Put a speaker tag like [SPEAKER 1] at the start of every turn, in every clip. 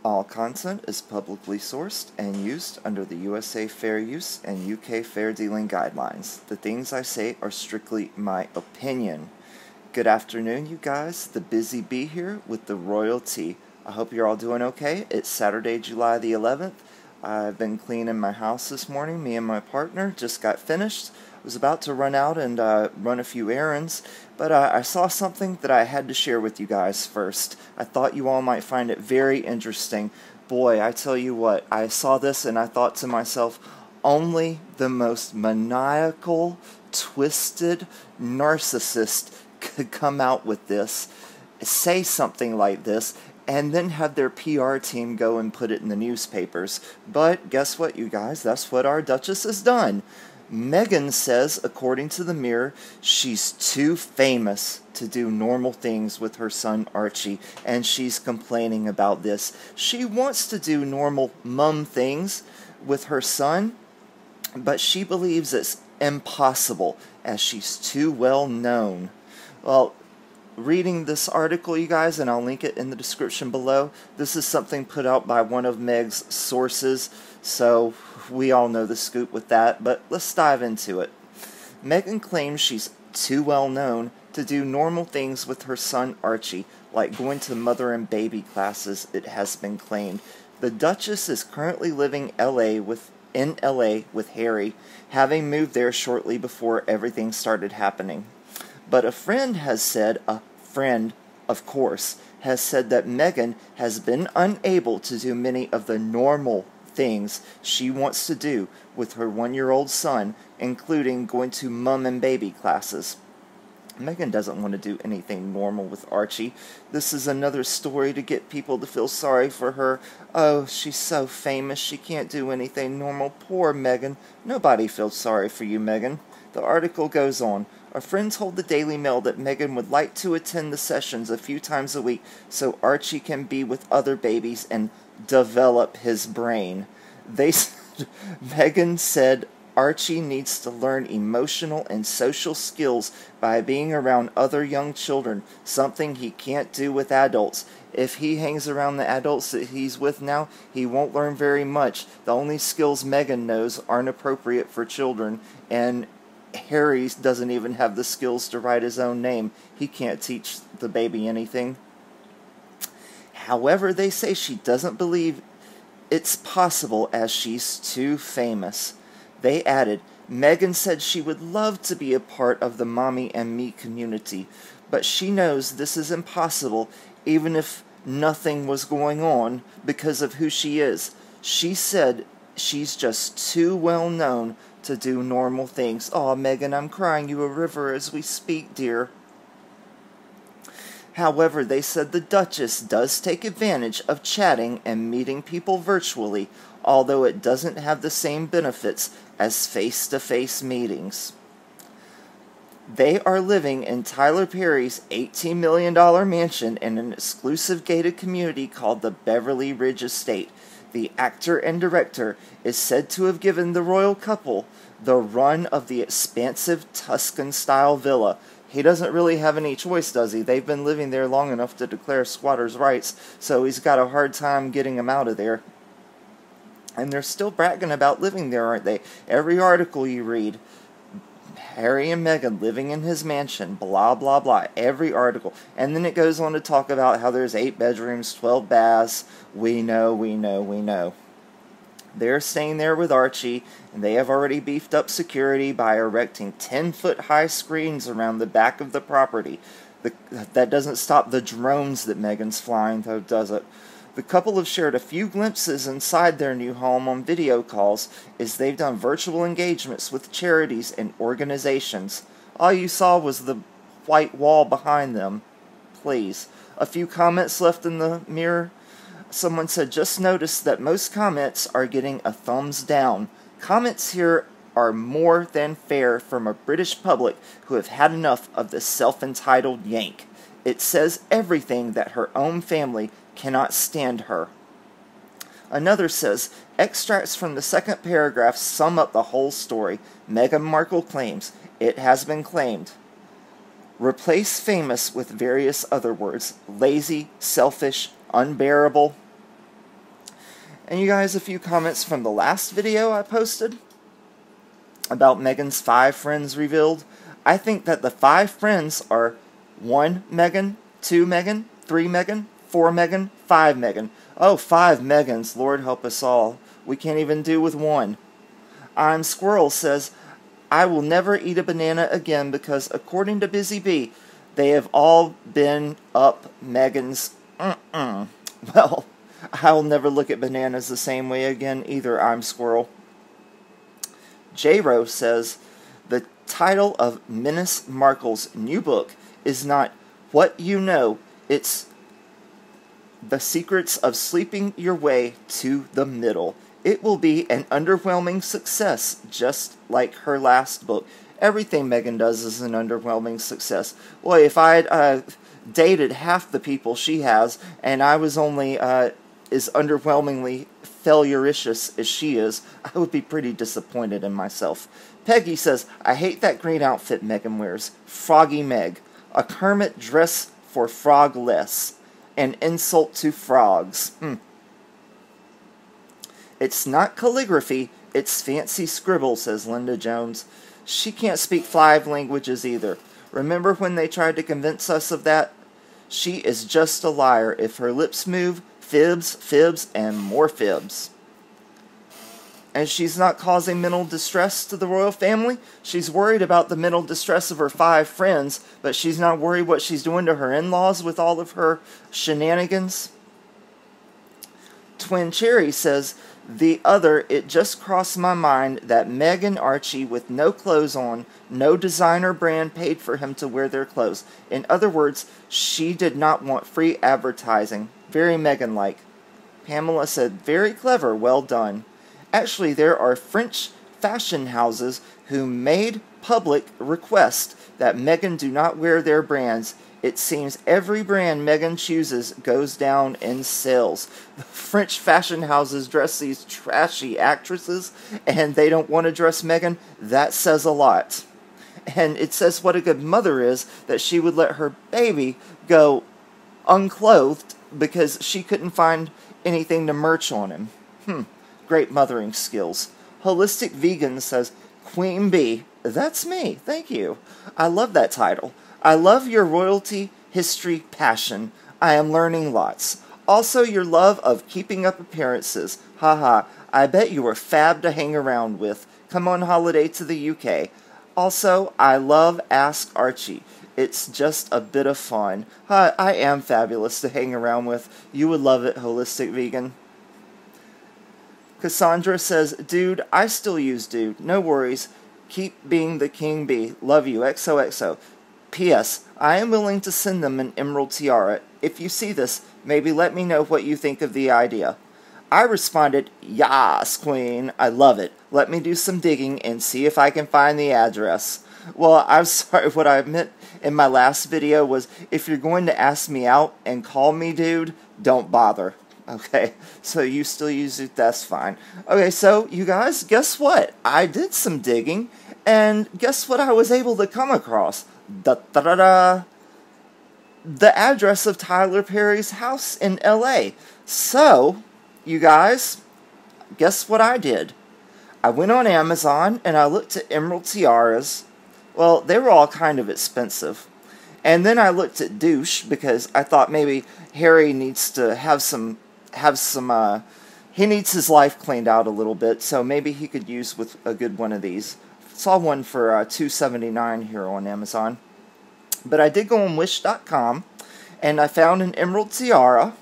[SPEAKER 1] All content is publicly sourced and used under the USA Fair Use and UK Fair Dealing Guidelines. The things I say are strictly my opinion. Good afternoon, you guys. The Bizzy Bee here with the Royalty. I hope you're all doing okay. It's Saturday, July the 11th. I've been cleaning my house this morning. Me and my partner just got finished. Was about to run out and run a few errands, but I saw something that I had to share with you guys first. I thought you all might find it very interesting. Boy, I tell you what, I saw this and I thought to myself, only the most maniacal, twisted narcissist could come out with this, say something like this, and then have their PR team go and put it in the newspapers. But guess what, you guys? That's what our Duchess has done. Meghan says, according to the Mirror, she's too famous to do normal things with her son Archie, and she's complaining about this. She wants to do normal mum things with her son, but she believes it's impossible as she's too well known. Well, reading this article, you guys, and I'll link it in the description below, this is something put out by one of Meg's sources, so we all know the scoop with that, but let's dive into it. Meghan claims she's too well known to do normal things with her son Archie, like going to mother and baby classes, it has been claimed. The Duchess is currently living in LA with Harry, having moved there shortly before everything started happening. But a friend, of course, has said that Meghan has been unable to do many of the normal things she wants to do with her one-year-old son, including going to mum and baby classes. Meghan doesn't want to do anything normal with Archie. This is another story to get people to feel sorry for her. Oh, she's so famous, she can't do anything normal. Poor Meghan. Nobody feels sorry for you, Meghan. The article goes on. A friend told the Daily Mail that Meghan would like to attend the sessions a few times a week so Archie can be with other babies and develop his brain. Meghan said Archie needs to learn emotional and social skills by being around other young children, something he can't do with adults. If he hangs around the adults that he's with now, he won't learn very much. The only skills Meghan knows aren't appropriate for children, and Harry doesn't even have the skills to write his own name. He can't teach the baby anything. However, they say she doesn't believe it's possible as she's too famous. They added, Meghan said she would love to be a part of the Mommy and Me community, but she knows this is impossible even if nothing was going on because of who she is. She said she's just too well known to do normal things. Aw, Meghan, I'm crying you a river as we speak, dear. However, they said the Duchess does take advantage of chatting and meeting people virtually, although it doesn't have the same benefits as face-to-face meetings. They are living in Tyler Perry's $18 million mansion in an exclusive gated community called the Beverly Ridge Estate. The actor and director is said to have given the royal couple the run of the expansive Tuscan-style villa. He doesn't really have any choice, does he? They've been living there long enough to declare squatters' rights, so he's got a hard time getting them out of there. And they're still bragging about living there, aren't they? Every article you read, Harry and Meghan living in his mansion, blah, blah, blah, every article. And then it goes on to talk about how there's 8 bedrooms, 12 baths. We know. They're staying there with Archie, and they have already beefed up security by erecting 10-foot-high screens around the back of the property. That doesn't stop the drones that Meghan's flying, though, does it? The couple have shared a few glimpses inside their new home on video calls as they've done virtual engagements with charities and organizations. All you saw was the white wall behind them. Please. A few comments left in the Mirror. Someone said, just noticed that most comments are getting a thumbs down. Comments here are more than fair from a British public who have had enough of this self-entitled yank. It says everything that her own family cannot stand her. Another says, extracts from the second paragraph sum up the whole story. Meghan Markle claims, it has been claimed. Replace famous with various other words. Lazy, selfish, unbearable. And you guys, a few comments from the last video I posted about Meghan's 5 friends revealed. I think that the 5 friends are 1 Meghan, 2 Meghan, 3 Meghan, 4 Meghan, 5 Meghan. Oh, 5 Meghans, Lord help us all. We can't even do with 1. I'm Squirrel says, I will never eat a banana again because according to Bizzy Bee, they have all been up Meghan's. Well, I'll never look at bananas the same way again either, I'm Squirrel. J-Ro says, the title of Menace Markle's new book is not What You Know, it's The Secrets of Sleeping Your Way to the Middle. It will be an underwhelming success, just like her last book. Everything Meghan does is an underwhelming success. Boy, if I'd dated half the people she has, and I was only as underwhelmingly failuricious as she is, I would be pretty disappointed in myself. Peggy says, I hate that green outfit Meghan wears. Froggy Meg. A Kermit dress for frogless. An insult to frogs. It's not calligraphy, it's fancy scribble, says Linda Jones. She can't speak 5 languages either. Remember when they tried to convince us of that? She is just a liar. If her lips move, fibs, fibs, and more fibs. And she's not causing mental distress to the royal family. She's worried about the mental distress of her 5 friends, but she's not worried what she's doing to her in-laws with all of her shenanigans. Twin Cherry says, it just crossed my mind that Meghan Archie with no clothes on, no designer brand paid for him to wear their clothes. In other words, she did not want free advertising. Very Meghan-like. Pamela said, very clever, well done. Actually, there are French fashion houses who made public request that Meghan do not wear their brands. It seems every brand Meghan chooses goes down in sales. The French fashion houses dress these trashy actresses, and they don't want to dress Meghan. That says a lot. And it says what a good mother is, that she would let her baby go unclothed because she couldn't find anything to merch on him. Great mothering skills. Holistic Vegan says, Queen Bee. That's me. Thank you. I love that title. I love your royalty, history, passion. I am learning lots. Also, your love of keeping up appearances. Haha, I bet you were fab to hang around with. Come on holiday to the UK. Also, I love Ask Archie. It's just a bit of fun. I am fabulous to hang around with. You would love it, Holistic Vegan. Cassandra says, dude, I still use dude. No worries. Keep being the king bee. Love you. XOXO. P.S. I am willing to send them an emerald tiara. If you see this, maybe let me know what you think of the idea. I responded, Yas, queen. I love it. Let me do some digging and see if I can find the address. Well, I'm sorry, what I meant in my last video was, if you're going to ask me out and call me dude, don't bother. Okay, so you still use it, that's fine. Okay, so you guys, guess what? I did some digging, and guess what I was able to come across? The address of Tyler Perry's house in LA. So, you guys, guess what I did? I went on Amazon and I looked at emerald tiaras. Well, they were all kind of expensive. And then I looked at douche because I thought maybe Harry needs to he needs his life cleaned out a little bit, so maybe he could use with a good one of these. Saw one for $2.79 here on Amazon. But I did go on Wish.com, and I found an emerald tiara.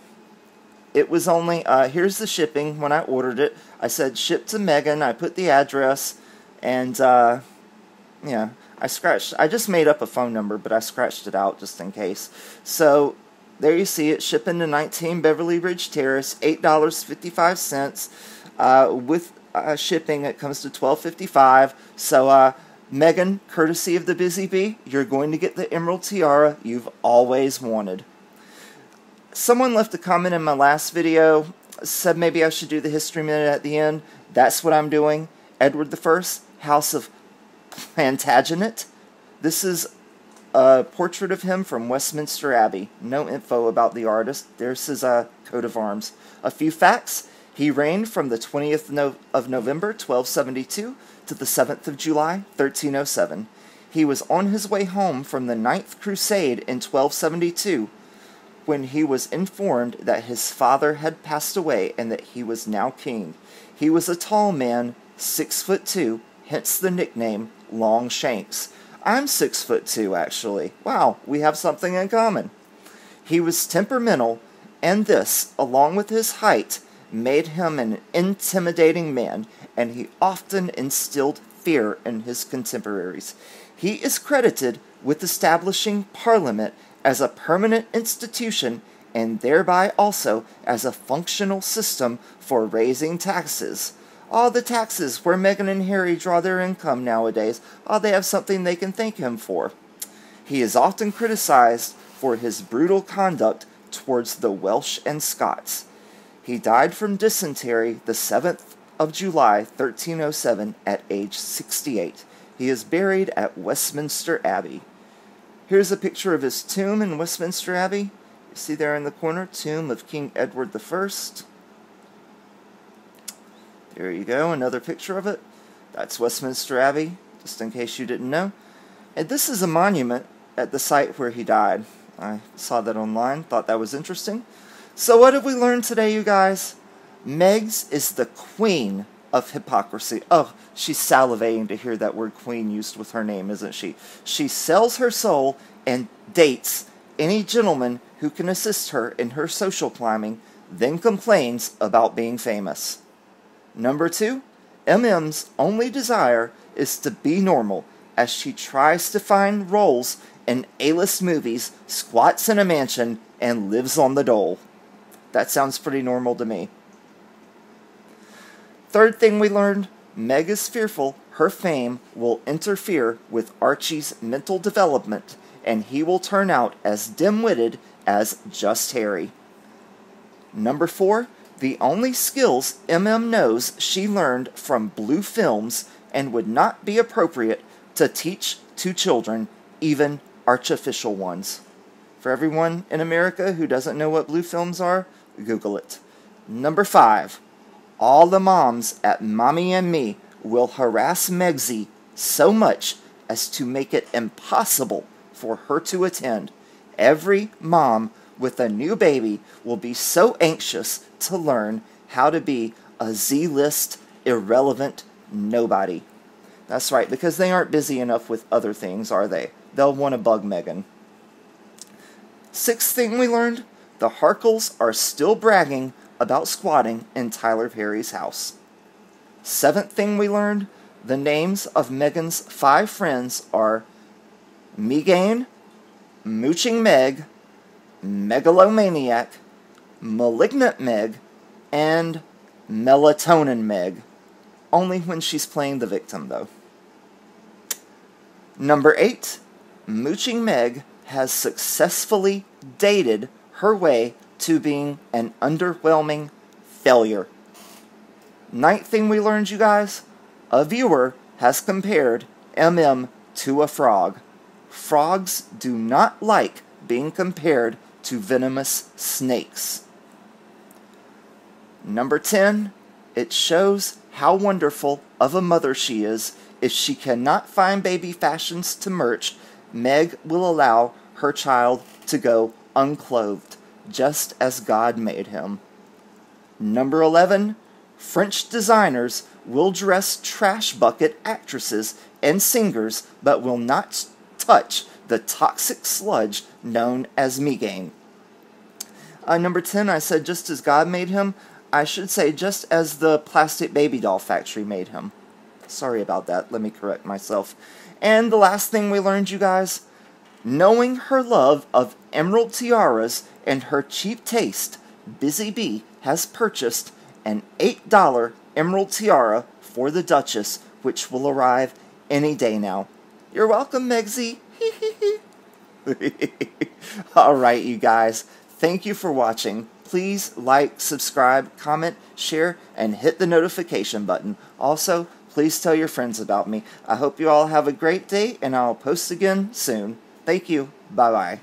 [SPEAKER 1] It was only, here's the shipping when I ordered it. I said ship to Meghan. I put the address, and yeah, I just made up a phone number, but I scratched it out just in case. So there you see it, shipping to 19 Beverly Ridge Terrace, $8.55. With shipping, it comes to $12.55. So, Meghan, courtesy of the Bizzy Bee, you're going to get the emerald tiara you've always wanted. Someone left a comment in my last video, said maybe I should do the history minute at the end. That's what I'm doing. Edward I, House of Plantagenet. This is a portrait of him from Westminster Abbey. No info about the artist. There's his coat of arms. A few facts. He reigned from the 20th of November, 1272, to the 7th of July, 1307. He was on his way home from the Ninth Crusade in 1272 when he was informed that his father had passed away and that he was now king. He was a tall man, 6'2", hence the nickname Long Shanks. I'm 6'2", actually. Wow, we have something in common. He was temperamental, and this, along with his height, made him an intimidating man, and he often instilled fear in his contemporaries. He is credited with establishing Parliament as a permanent institution and thereby also as a functional system for raising taxes. All the taxes where Meghan and Harry draw their income nowadays, they have something they can thank him for. He is often criticized for his brutal conduct towards the Welsh and Scots. He died from dysentery the 7th of July, 1307, at age 68. He is buried at Westminster Abbey. Here's a picture of his tomb in Westminster Abbey. You see there in the corner, tomb of King Edward I. There you go, another picture of it. That's Westminster Abbey, just in case you didn't know. And this is a monument at the site where he died. I saw that online, thought that was interesting. So what have we learned today, you guys? Megs is the queen of hypocrisy. Oh, she's salivating to hear that word queen used with her name, isn't she? She sells her soul and dates any gentleman who can assist her in her social climbing, then complains about being famous. Number 2, MM's only desire is to be normal as she tries to find roles in A-list movies, squats in a mansion, and lives on the dole. That sounds pretty normal to me. Third thing we learned, Meg is fearful her fame will interfere with Archie's mental development, and he will turn out as dim-witted as just Harry. Number 4, the only skills MM knows she learned from blue films and would not be appropriate to teach to children, even artificial ones. For everyone in America who doesn't know what blue films are, Google it. Number 5, all the moms at Mommy and Me will harass Megxit so much as to make it impossible for her to attend. Every mom with a new baby will be so anxious to learn how to be a Z-list, irrelevant nobody. That's right, because they aren't busy enough with other things, are they? They'll want to bug Meghan. Sixth thing we learned, the Harkles are still bragging about squatting in Tyler Perry's house. Seventh thing we learned, the names of Meghan's 5 friends are Meghan, Mooching Meg, Megalomaniac, Malignant Meg, and Melatonin Meg. Only when she's playing the victim, though. Number 8, Mooching Meg has successfully dated her way to being an underwhelming failure. Ninth thing we learned, you guys, a viewer has compared MM to a frog. Frogs do not like being compared to venomous snakes. Number 10, it shows how wonderful of a mother she is. If she cannot find baby fashions to merch, Meg will allow her child to go unclothed, just as God made him. Number 11, French designers will dress trash bucket actresses and singers, but will not touch the toxic sludge known as Meghan. Number 10, I said just as God made him. I should say just as the plastic baby doll factory made him. Sorry about that. Let me correct myself. And the last thing we learned, you guys, knowing her love of emerald tiaras and her cheap taste, Bizzy Bee has purchased an $8 emerald tiara for the Duchess, which will arrive any day now. You're welcome, Megxit. Alright, you guys. Thank you for watching. Please like, subscribe, comment, share, and hit the notification button. Also, please tell your friends about me. I hope you all have a great day, and I'll post again soon. Thank you. Bye-bye.